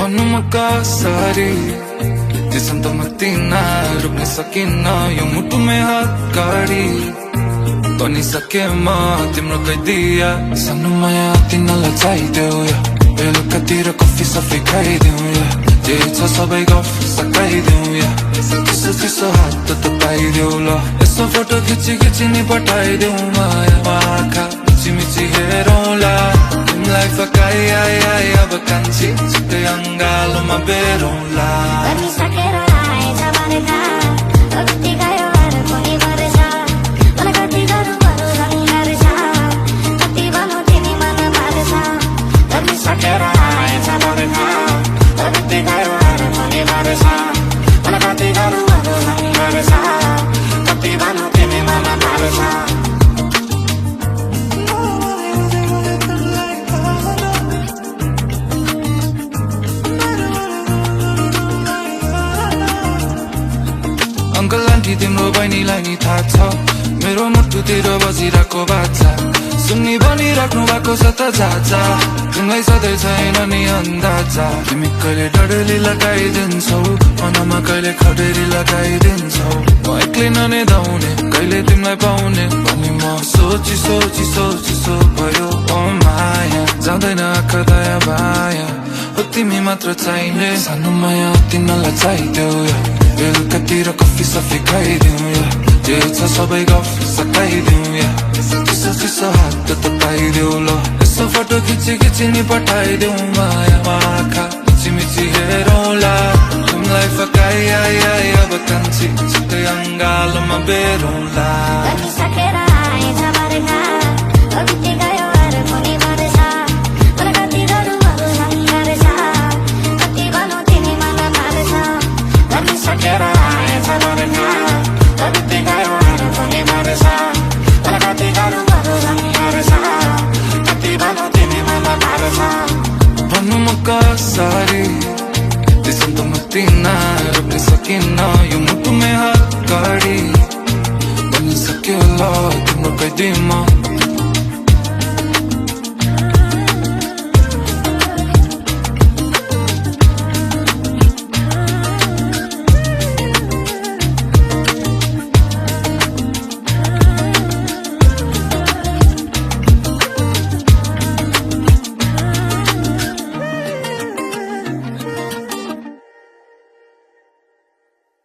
भन्नु म कसरी त्यसम त मतिन रुक्न सकिन यो मुटुमै हात गाडी बनिसके म तिम्रो कैदिया सानो माया तिमीलाई चाहिदेऊ बेलुकातिर कफी सफी खाइदेऊ जे छ सबै गफ सकाइदेऊ चिसो चिसो हात त पाइदेऊ ल यसो फोटो खिची नि पठाइदेऊ माया आँखा मिची मिची हेरौँला तिमीलाई फकाइ आइ अब कान्छी छिट्टै अङ्गालोमा बेरौँला अंकल आन्टी तिम्रो बहिनीलाई नि थाहा छ मेरो मुटुतिर बजिरहेको बाचा सुन्नी बनिराख्नु भएको छ त जाजा तिमीलाई सधैँ छैन नि अन्दाजा तिमी कहिले डडेली लगाइदिन्छौ मनमा कहिले खडेरी लगाइदिन्छौ म एक्लै ननेदाउने कहिले तिमीलाई पाउने भनी म सोची सोची सोची सो भयो ओ माया जाँदैन आँखा दया बाया हो तिमी मात्र चाहिने सानो माया तिमीलाई चाहिदेऊ बेलुकातिर कफी सफी खाइदेऊ जे छ सबै गफ सकाइदेऊ चिसो चिसो हात त पाइदेऊ ल यसो फोटो खिची नि पठाइदेऊ माया आँखा मिची मिची हेरौँला तिमीलाई फकाइ आइ अब कान्छी छिट्टै अङ्गालोमा बेरौँला भन्नु म कसरी त्यसम त मतिन रुक्न सकिन यो मुटुमै हात